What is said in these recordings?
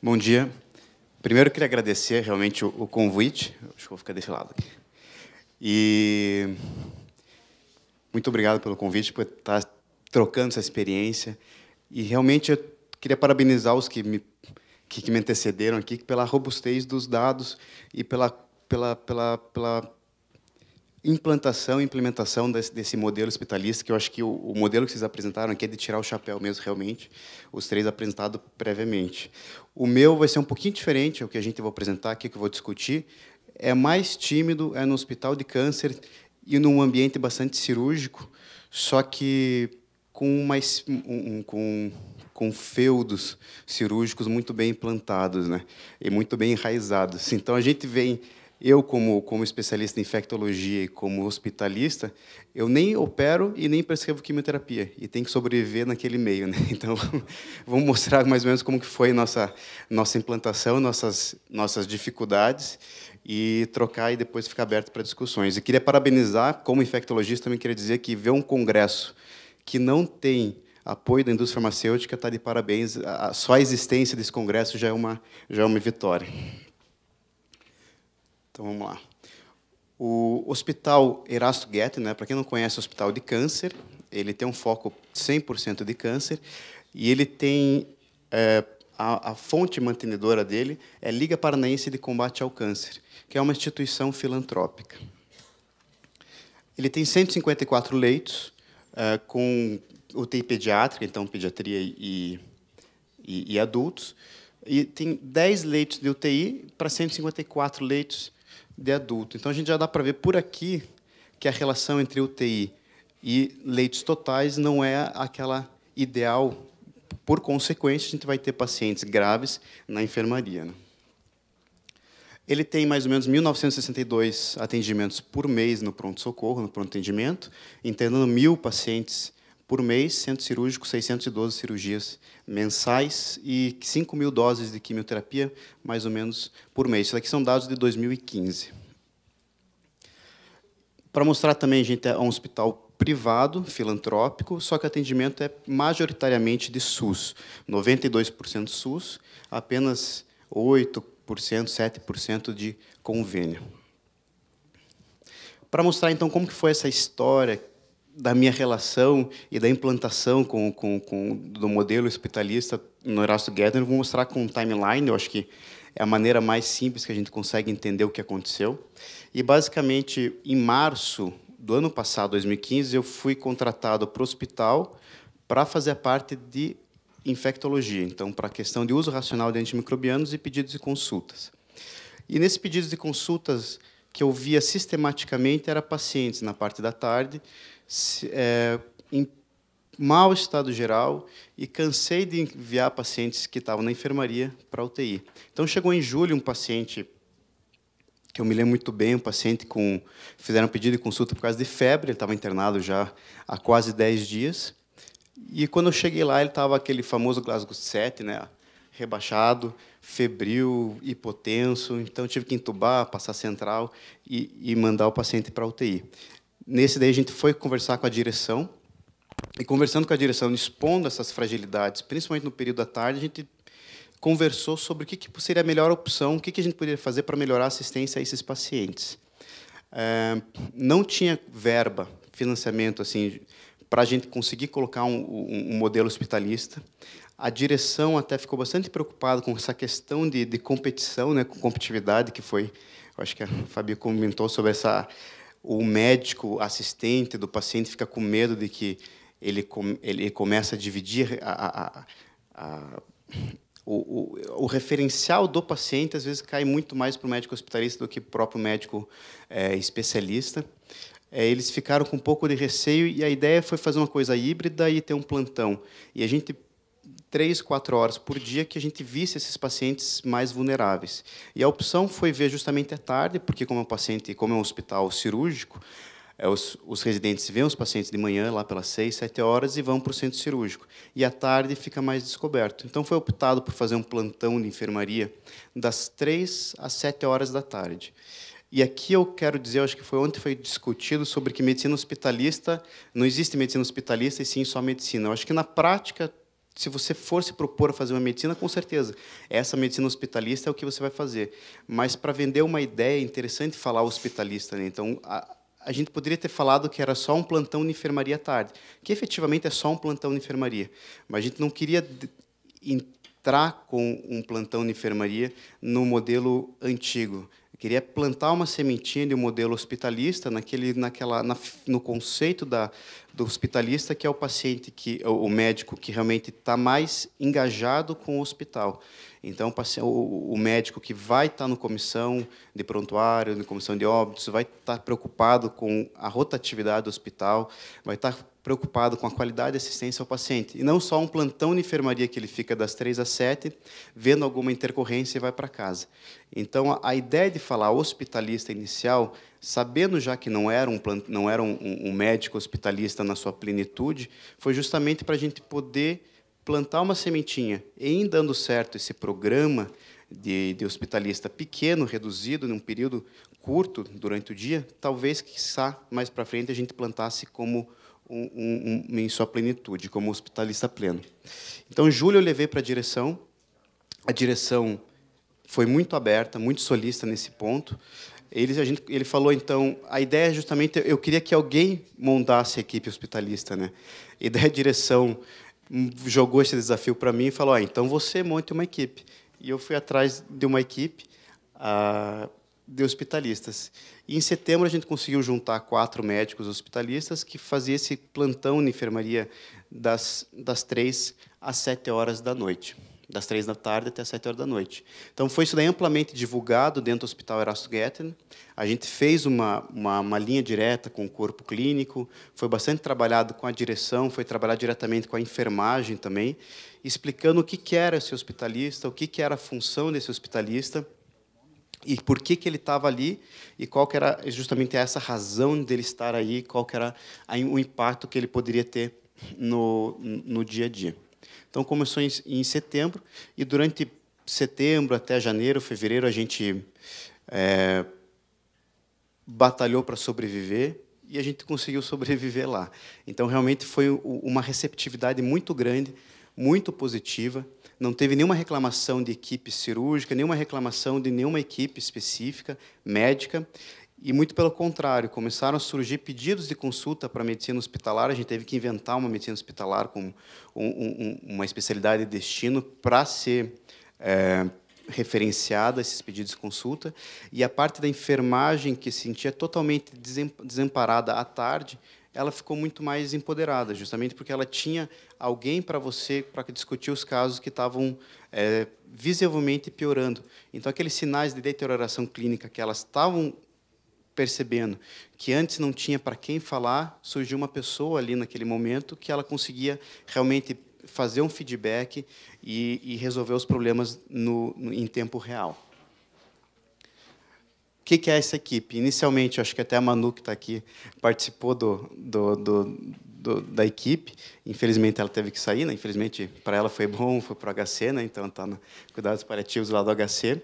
Bom dia. Primeiro, eu queria agradecer realmente o convite. Acho que vou ficar desse lado aqui. E muito obrigado pelo convite, por estar trocando essa experiência. E realmente eu queria parabenizar os que me antecederam aqui pela robustez dos dados e pela implantação e implementação desse modelo hospitalista, que eu acho que o modelo que vocês apresentaram aqui é de tirar o chapéu mesmo, realmente, os três apresentados previamente. O meu vai ser um pouquinho diferente, é o que a gente vai apresentar aqui, que eu vou discutir. É mais tímido, é no hospital de câncer e num ambiente bastante cirúrgico, só que com feudos cirúrgicos muito bem implantados, né? E muito bem enraizados. Então, a gente vem... Eu, como especialista em infectologia e como hospitalista, eu nem opero e nem prescrevo quimioterapia, e tenho que sobreviver naquele meio, né? Então, vamos mostrar mais ou menos como que foi nossa implantação, nossas dificuldades, e trocar e depois ficar aberto para discussões. E queria parabenizar, como infectologista, também queria dizer que ver um congresso que não tem apoio da indústria farmacêutica está de parabéns. Só a existência desse congresso já é uma vitória. Então, vamos lá. O Hospital Erasto Guettner, né, para quem não conhece, é um hospital de câncer, ele tem um foco 100% de câncer, e ele tem, a fonte mantenedora dele é Liga Paranaense de Combate ao Câncer, que é uma instituição filantrópica. Ele tem 154 leitos, com UTI pediátrica, então pediatria e adultos, e tem 10 leitos de UTI para 154 leitos de adulto. Então, a gente já dá para ver por aqui que a relação entre UTI e leitos totais não é aquela ideal. Por consequência, a gente vai ter pacientes graves na enfermaria, né? Ele tem mais ou menos 1.962 atendimentos por mês no pronto-socorro, no pronto-atendimento, internando 1.000 pacientes por mês, centro cirúrgico, 612 cirurgias mensais e 5.000 doses de quimioterapia, mais ou menos, por mês. Isso aqui são dados de 2015. Para mostrar também, gente, é um hospital privado, filantrópico, só que o atendimento é majoritariamente de SUS. 92% SUS, apenas 8%, 7% de convênio. Para mostrar, então, como que foi essa história da minha relação e da implantação do modelo hospitalista no Erasto Guettner, vou mostrar com um timeline. Eu acho que é a maneira mais simples que a gente consegue entender o que aconteceu. E, basicamente, em março do ano passado, 2015, eu fui contratado para o hospital para fazer a parte de infectologia, então, para a questão de uso racional de antimicrobianos e pedidos de consultas. E, nesses pedidos de consultas, que eu via sistematicamente, eram pacientes, na parte da tarde, em mau estado geral, e cansei de enviar pacientes que estavam na enfermaria para a UTI. Então, chegou em julho um paciente, que eu me lembro muito bem, um paciente fizeram um pedido de consulta por causa de febre, ele estava internado já há quase 10 dias, e, quando eu cheguei lá, ele estava aquele famoso Glasgow 7, né, rebaixado, febril, hipotenso, então eu tive que entubar, passar central e mandar o paciente para a UTI. Nesse daí, a gente foi conversar com a direção, e, conversando com a direção, expondo essas fragilidades, principalmente no período da tarde, a gente conversou sobre o que seria a melhor opção, o que a gente poderia fazer para melhorar a assistência a esses pacientes. Não tinha verba, financiamento, assim, para a gente conseguir colocar um modelo hospitalista. A direção até ficou bastante preocupada com essa questão de competição, né, com competitividade, que foi, eu acho que a Fabi comentou sobre o médico assistente do paciente fica com medo de que ele comece a dividir o referencial do paciente, às vezes, cai muito mais para o médico hospitalista do que para o próprio médico especialista. Eles ficaram com um pouco de receio, e a ideia foi fazer uma coisa híbrida e ter um plantão. E a gente, 3, 4 horas por dia, que a gente visse esses pacientes mais vulneráveis. E a opção foi ver justamente à tarde, porque, como é um hospital cirúrgico, os residentes veem os pacientes de manhã, lá pelas 6, 7 horas, e vão para o centro cirúrgico. E, à tarde, fica mais descoberto. Então, foi optado por fazer um plantão de enfermaria das 3 às 7 horas da tarde. E aqui eu quero dizer, acho que foi ontem foi discutido sobre que medicina hospitalista, não existe medicina hospitalista, e sim só medicina. Eu acho que, na prática, se você for se propor a fazer uma medicina, com certeza, essa medicina hospitalista é o que você vai fazer. Mas, para vender uma ideia, é interessante falar hospitalista, né? Então, a gente poderia ter falado que era só um plantão de enfermaria à tarde, que efetivamente é só um plantão de enfermaria. Mas a gente não queria entrar com um plantão de enfermaria no modelo antigo. Eu queria plantar uma sementinha de um modelo hospitalista no conceito do hospitalista, que é o paciente, o médico que realmente está mais engajado com o hospital. Então, o médico que vai estar no comissão de prontuário, na comissão de óbitos, vai estar preocupado com a rotatividade do hospital, vai estar preocupado com a qualidade de assistência ao paciente. E não só um plantão de enfermaria que ele fica das 3 às 7, vendo alguma intercorrência e vai para casa. Então, a ideia de falar hospitalista inicial, sabendo já que não era um médico hospitalista na sua plenitude, foi justamente para a gente poder plantar uma sementinha. E, em dando certo esse programa de hospitalista pequeno, reduzido, num período curto durante o dia, talvez, quiçá, mais para frente, a gente plantasse como em sua plenitude, como hospitalista pleno. Então, em julho, eu levei para a direção. A direção foi muito aberta, muito solícita nesse ponto. Ele falou, então, a ideia é justamente, eu queria que alguém montasse a equipe hospitalista, né? E daí a direção jogou esse desafio para mim e falou, então você monte uma equipe. E eu fui atrás de uma equipe de hospitalistas. E, em setembro, a gente conseguiu juntar 4 médicos hospitalistas que faziam esse plantão de enfermaria das 3 às 7 horas da noite. Das 3 da tarde até as 7 horas da noite. Então, foi isso daí amplamente divulgado dentro do Hospital Erasto Gettner. A gente fez uma linha direta com o corpo clínico, foi bastante trabalhado com a direção, foi trabalhado diretamente com a enfermagem também, explicando o que era esse hospitalista, o que era a função desse hospitalista, e por que ele estava ali, e qual que era justamente essa razão dele estar aí, qual que era o impacto que ele poderia ter no dia a dia. Então, começou em setembro, e durante setembro até janeiro, fevereiro, a gente batalhou para sobreviver, e a gente conseguiu sobreviver lá. Então, realmente, foi uma receptividade muito grande, muito positiva. Não teve nenhuma reclamação de equipe cirúrgica, nenhuma reclamação de nenhuma equipe específica, médica, e, muito pelo contrário, começaram a surgir pedidos de consulta para a medicina hospitalar. A gente teve que inventar uma medicina hospitalar com uma especialidade de destino para ser referenciada esses pedidos de consulta. E a parte da enfermagem, que se sentia totalmente desamparada à tarde, ela ficou muito mais empoderada, justamente porque ela tinha alguém para discutir os casos que estavam visivelmente piorando. Então, aqueles sinais de deterioração clínica que elas estavam percebendo, que antes não tinha para quem falar, surgiu uma pessoa ali naquele momento que ela conseguia realmente fazer um feedback e resolver os problemas em tempo real. O que é essa equipe? Inicialmente, acho que até a Manu, que está aqui, participou da equipe. Infelizmente, ela teve que sair, né? Infelizmente, para ela foi bom, foi para o HC, né? Então, está no cuidados paliativos lá do HC.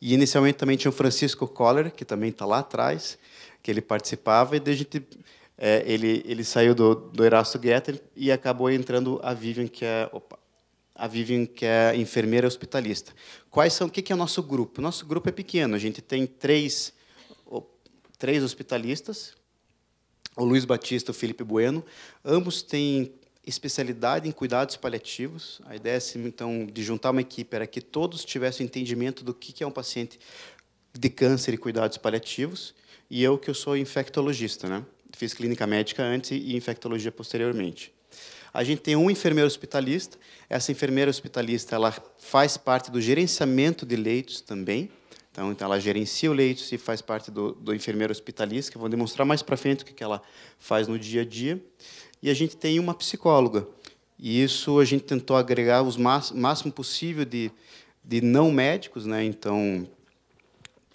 E, inicialmente, também tinha o Francisco Coller, que também está lá atrás, que ele participava, e ele saiu do Erasto Gettner e acabou entrando a Vivian, que é enfermeira hospitalista. O que é o nosso grupo? O nosso grupo é pequeno, a gente tem três hospitalistas, o Luiz Batista e o Felipe Bueno, ambos têm especialidade em cuidados paliativos. A ideia, então, de juntar uma equipe era que todos tivessem entendimento do que é um paciente de câncer e cuidados paliativos, e eu sou infectologista, né? Fiz clínica médica antes e infectologia posteriormente. A gente tem um enfermeiro hospitalista. Essa enfermeira hospitalista ela faz parte do gerenciamento de leitos também. Então, ela gerencia o leitos e faz parte do enfermeiro hospitalista, que eu vou demonstrar mais para frente o que ela faz no dia a dia. E a gente tem uma psicóloga. E isso a gente tentou agregar o máximo possível de não médicos, né? Então,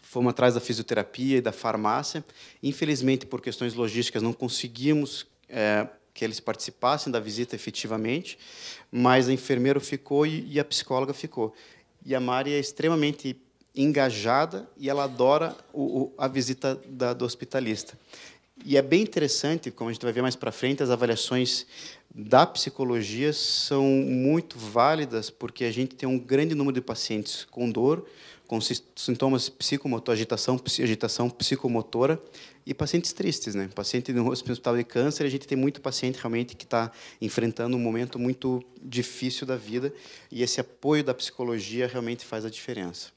fomos atrás da fisioterapia e da farmácia. Infelizmente, por questões logísticas, não conseguimos que eles participassem da visita efetivamente, mas a enfermeira ficou e a psicóloga ficou. E a Mari é extremamente engajada e ela adora a visita do hospitalista. E é bem interessante, como a gente vai ver mais para frente, as avaliações da psicologia são muito válidas, porque a gente tem um grande número de pacientes com dor, com sintomas psicomotores, agitação psicomotora, e pacientes tristes, né? Paciente no hospital de câncer, a gente tem muito paciente realmente que está enfrentando um momento muito difícil da vida, e esse apoio da psicologia realmente faz a diferença.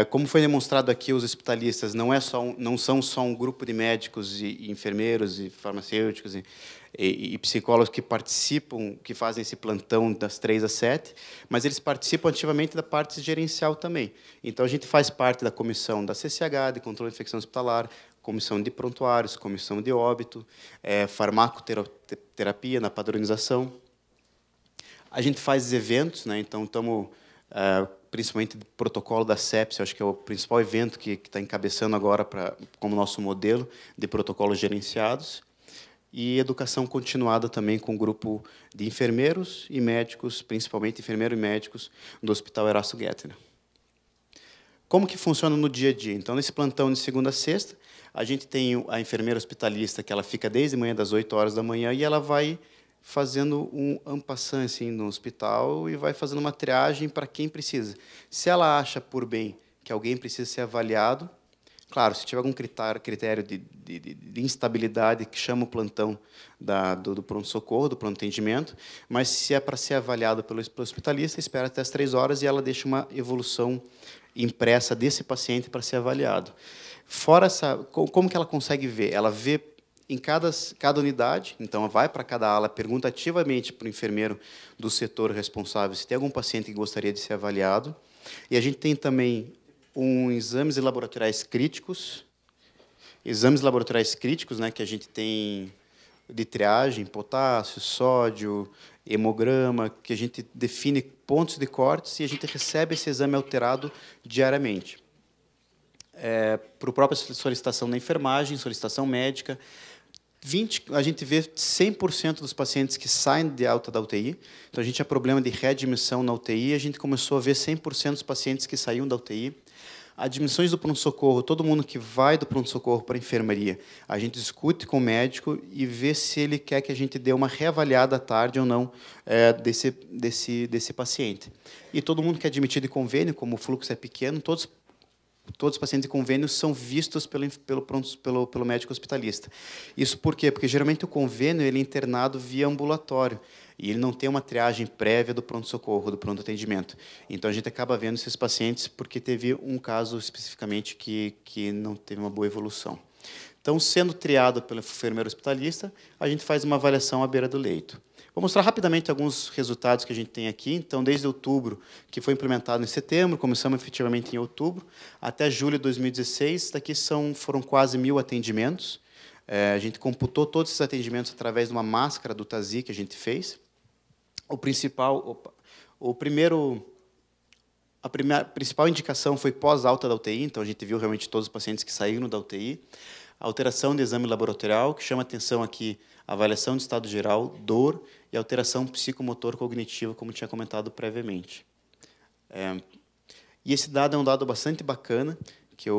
Como foi demonstrado aqui, os hospitalistas não são só um grupo de médicos e enfermeiros e farmacêuticos e psicólogos que participam, que fazem esse plantão das 3 às 7, mas eles participam ativamente da parte gerencial também. Então, a gente faz parte da comissão da CCH, de controle de infecção hospitalar, comissão de prontuários, comissão de óbito, farmacoterapia na padronização. A gente faz eventos, né? Então, estamos... principalmente do protocolo da sepsia, acho que é o principal evento que está encabeçando agora como nosso modelo de protocolos gerenciados, e educação continuada também com um grupo de enfermeiros e médicos, principalmente enfermeiros e médicos, do Hospital Erasto Gettner. Como que funciona no dia a dia? Então, nesse plantão de segunda a sexta, a gente tem a enfermeira hospitalista, que ela fica desde manhã, das 8 horas da manhã, e ela vai fazendo um en passant assim, no hospital e vai fazendo uma triagem para quem precisa. Se ela acha por bem que alguém precisa ser avaliado, claro, se tiver algum critério de instabilidade, que chama o plantão do pronto-socorro, do pronto-atendimento, mas se é para ser avaliado pelo hospitalista, espera até as 3 horas e ela deixa uma evolução impressa desse paciente para ser avaliado. Fora como que ela consegue ver? Ela vê em cada unidade, então vai para cada ala, pergunta ativamente para o enfermeiro do setor responsável se tem algum paciente que gostaria de ser avaliado. E a gente tem também exames laboratoriais críticos, né, que a gente tem de triagem, potássio, sódio, hemograma, que a gente define pontos de cortes e a gente recebe esse exame alterado diariamente. Para a própria solicitação da enfermagem, solicitação médica, a gente vê 100% dos pacientes que saem de alta da UTI. Então, a gente tinha problema de readmissão na UTI, a gente começou a ver 100% dos pacientes que saíam da UTI. Admissões do pronto-socorro, todo mundo que vai do pronto-socorro para a enfermaria, a gente discute com o médico e vê se ele quer que a gente dê uma reavaliada à tarde ou não desse paciente. E todo mundo que é admitido em convênio, como o fluxo é pequeno, todos os pacientes de convênio são vistos pelo médico hospitalista. Isso por quê? Porque, geralmente, o convênio ele é internado via ambulatório e ele não tem uma triagem prévia do pronto-socorro, do pronto-atendimento. Então, a gente acaba vendo esses pacientes porque teve um caso, especificamente, que não teve uma boa evolução. Então, sendo triado pelo enfermeiro hospitalista, a gente faz uma avaliação à beira do leito. Vou mostrar rapidamente alguns resultados que a gente tem aqui. Então, desde outubro, que foi implementado em setembro, começamos efetivamente em outubro, até julho de 2016, daqui foram quase 1.000 atendimentos. A gente computou todos esses atendimentos através de uma máscara do TASI que a gente fez. A principal indicação foi pós-alta da UTI, então a gente viu realmente todos os pacientes que saíram da UTI. A alteração de exame laboratorial, que chama atenção aqui, avaliação de estado geral, dor e alteração psicomotor cognitiva, como tinha comentado previamente. E esse dado é um dado bastante bacana, que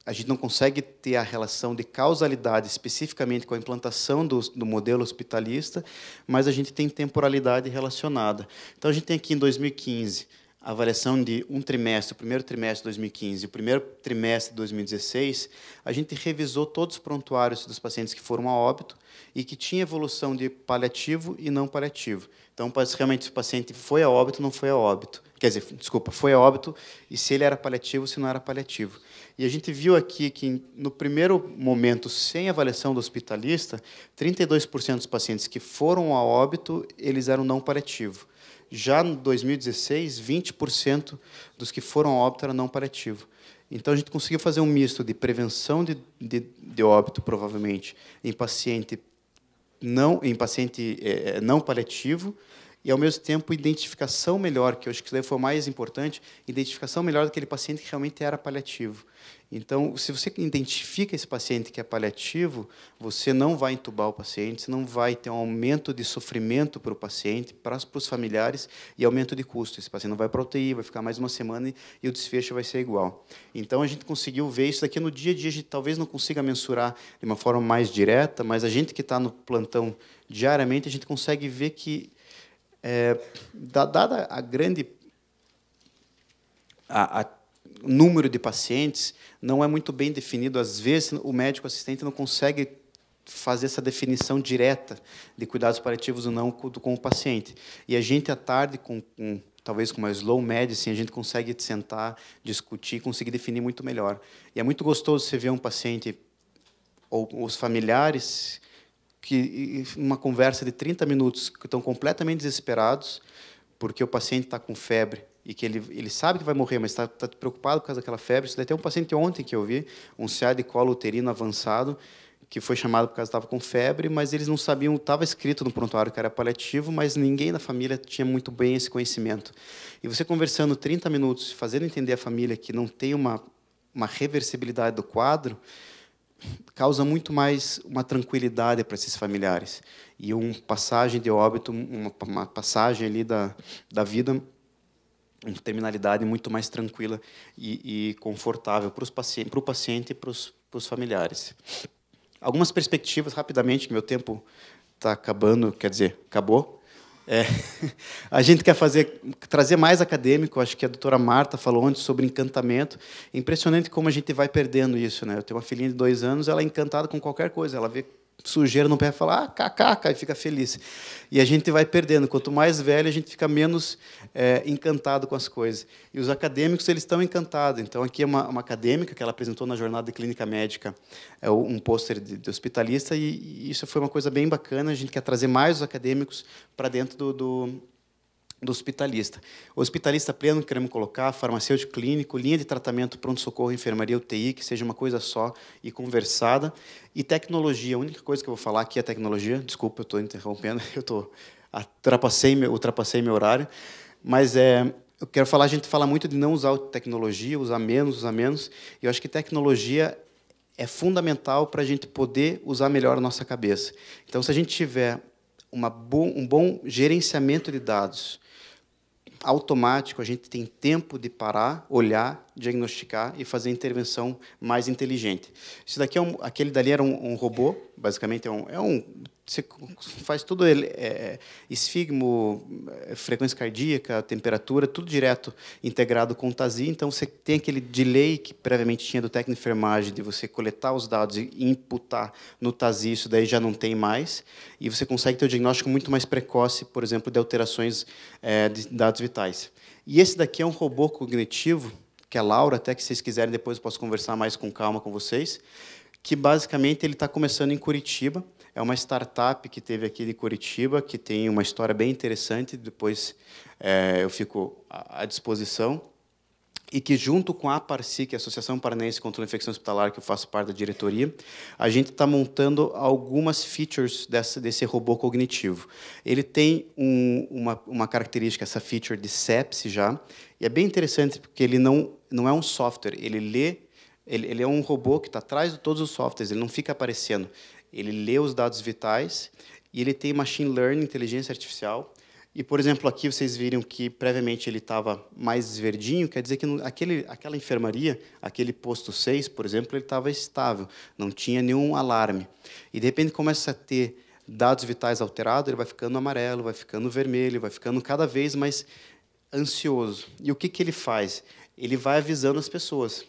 a gente não consegue ter a relação de causalidade especificamente com a implantação do modelo hospitalista, mas a gente tem temporalidade relacionada. Então, a gente tem aqui em 2015 a avaliação de um trimestre, o primeiro trimestre de 2015 e o primeiro trimestre de 2016, a gente revisou todos os prontuários dos pacientes que foram a óbito e que tinha evolução de paliativo e não paliativo. Então, realmente, se o paciente foi a óbito, não foi a óbito. Quer dizer, desculpa, foi a óbito, e se ele era paliativo, se não era paliativo. E a gente viu aqui que, no primeiro momento, sem avaliação do hospitalista, 32% dos pacientes que foram a óbito, eles eram não paliativo. Já em 2016, 20% dos que foram a óbito eram não paliativo. Então, a gente conseguiu fazer um misto de prevenção de óbito, provavelmente, em paciente não paliativo, e, ao mesmo tempo, identificação melhor, que eu acho que isso foi o mais importante, identificação melhor daquele paciente que realmente era paliativo. Então, se você identifica esse paciente que é paliativo, você não vai entubar o paciente, você não vai ter um aumento de sofrimento para o paciente, para os familiares, e aumento de custo. Esse paciente não vai para a UTI, vai ficar mais uma semana e o desfecho vai ser igual. Então, a gente conseguiu ver isso daqui no dia a dia. A gente talvez não consiga mensurar de uma forma mais direta, mas a gente que está no plantão diariamente, a gente consegue ver que, dada a grande número de pacientes, não é muito bem definido. Às vezes, o médico assistente não consegue fazer essa definição direta de cuidados paliativos ou não com o paciente. E a gente, à tarde, talvez com uma slow medicine, a gente consegue sentar, discutir, conseguir definir muito melhor. E é muito gostoso você ver um paciente ou os familiares que, uma conversa de 30 minutos, que estão completamente desesperados, porque o paciente está com febre, e que ele sabe que vai morrer, mas está preocupado por causa daquela febre. Isso daí tem um paciente ontem que eu vi, um CA de colo uterino avançado, que foi chamado por causa que estava com febre, mas eles não sabiam, estava escrito no prontuário que era paliativo, mas ninguém da família tinha muito bem esse conhecimento. E você conversando 30 minutos, fazendo entender à família que não tem uma reversibilidade do quadro, causa muito mais uma tranquilidade para esses familiares. E uma passagem de óbito, uma passagem ali da vida, uma terminalidade muito mais tranquila e confortável para o paciente e para os familiares. Algumas perspectivas, rapidamente, que meu tempo está acabando, quer dizer, acabou. A gente quer trazer mais acadêmico. Acho que a doutora Marta falou antes sobre encantamento. É impressionante como a gente vai perdendo isso, né? Eu tenho uma filhinha de 2 anos, ela é encantada com qualquer coisa. Ela vê sujeira no pé e fala, cacaca, e fica feliz. E a gente vai perdendo. Quanto mais velho, a gente fica menos encantado com as coisas. E os acadêmicos, eles estão encantados. Então, aqui é uma acadêmica que ela apresentou na jornada de clínica médica, um pôster de hospitalista, e isso foi uma coisa bem bacana. A gente quer trazer mais os acadêmicos para dentro do hospitalista. O hospitalista pleno, queremos colocar, farmacêutico clínico, linha de tratamento, pronto-socorro, enfermaria, UTI, que seja uma coisa só e conversada. E tecnologia, a única coisa que eu vou falar aqui é tecnologia. Desculpa, eu estou interrompendo, ultrapassei meu horário. Mas eu quero falar, a gente fala muito de não usar tecnologia, usar menos. E eu acho que tecnologia é fundamental para a gente poder usar melhor a nossa cabeça. Então, se a gente tiver um bom gerenciamento de dados automático, a gente tem tempo de parar, olhar, diagnosticar e fazer intervenção mais inteligente. Isso daqui aquele dali era um robô, basicamente você faz tudo esfigmo, frequência cardíaca, temperatura, tudo direto integrado com o TASI. Então você tem aquele delay que previamente tinha do técnico de enfermagem de você coletar os dados e imputar no TASI, isso daí já não tem mais, e você consegue ter o diagnóstico muito mais precoce, por exemplo, de alterações de dados vitais. E esse daqui é um robô cognitivo, que é a Laura, até que vocês quiserem, depois eu posso conversar mais com calma com vocês, que basicamente ele está começando em Curitiba. É uma startup que teve aqui de Curitiba, que tem uma história bem interessante, depois eu fico à disposição, e que, junto com a APARCI, que é a Associação Paranaense contra a Infecção Hospitalar, que eu faço parte da diretoria, a gente está montando algumas features desse robô cognitivo. Ele tem uma característica, essa feature de sepse já, e é bem interessante, porque ele não é um software, ele é um robô que está atrás de todos os softwares, ele não fica aparecendo. Ele lê os dados vitais e ele tem machine learning, inteligência artificial. E, por exemplo, aqui vocês viram que previamente ele estava mais verdinho, quer dizer que aquela enfermaria, aquele posto 6, por exemplo, ele estava estável, não tinha nenhum alarme. E, de repente, começa a ter dados vitais alterados, ele vai ficando amarelo, vai ficando vermelho, vai ficando cada vez mais ansioso. E o que ele faz? Ele vai avisando as pessoas.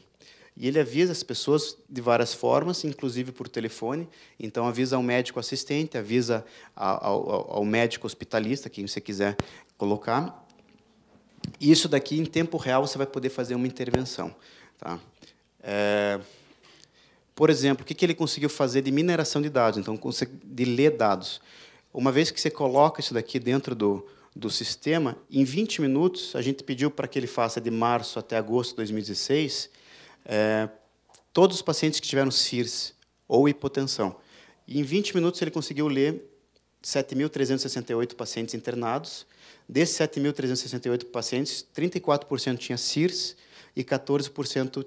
E ele avisa as pessoas de várias formas, inclusive por telefone. Então, avisa ao médico assistente, avisa ao médico hospitalista, quem você quiser colocar. E isso daqui, em tempo real, você vai poder fazer uma intervenção. Tá? Por exemplo, o que ele conseguiu fazer de mineração de dados? Então, de ler dados. Uma vez que você coloca isso daqui dentro do sistema, em 20 minutos, a gente pediu para que ele faça de março até agosto de 2016, todos os pacientes que tiveram CIRS ou hipotensão. E, em 20 minutos, ele conseguiu ler 7.368 pacientes internados. Desses 7.368 pacientes, 34% tinha CIRS e 14%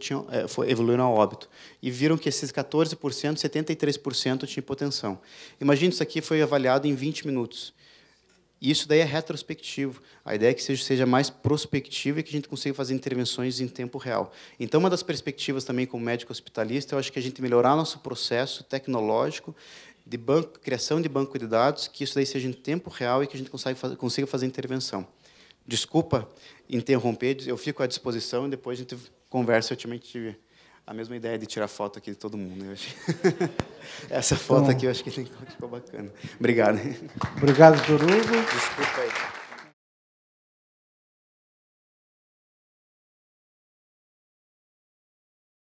evoluíram a óbito. E viram que esses 14%, 73% tinham hipotensão. Imagine, isso aqui foi avaliado em 20 minutos. Isso daí é retrospectivo. A ideia é que seja mais prospectivo e que a gente consiga fazer intervenções em tempo real. Então, uma das perspectivas também como médico hospitalista, eu acho que a gente melhorar nosso processo tecnológico de criação de banco de dados, que isso daí seja em tempo real e que a gente consiga fazer intervenção. Desculpa interromper, eu fico à disposição e depois a gente conversa. Eu também tive a mesma ideia de tirar foto aqui de todo mundo. Eu acho. Essa foto aqui eu acho que ficou bacana. Obrigado. Obrigado, Dr. Hugo. Desculpa aí.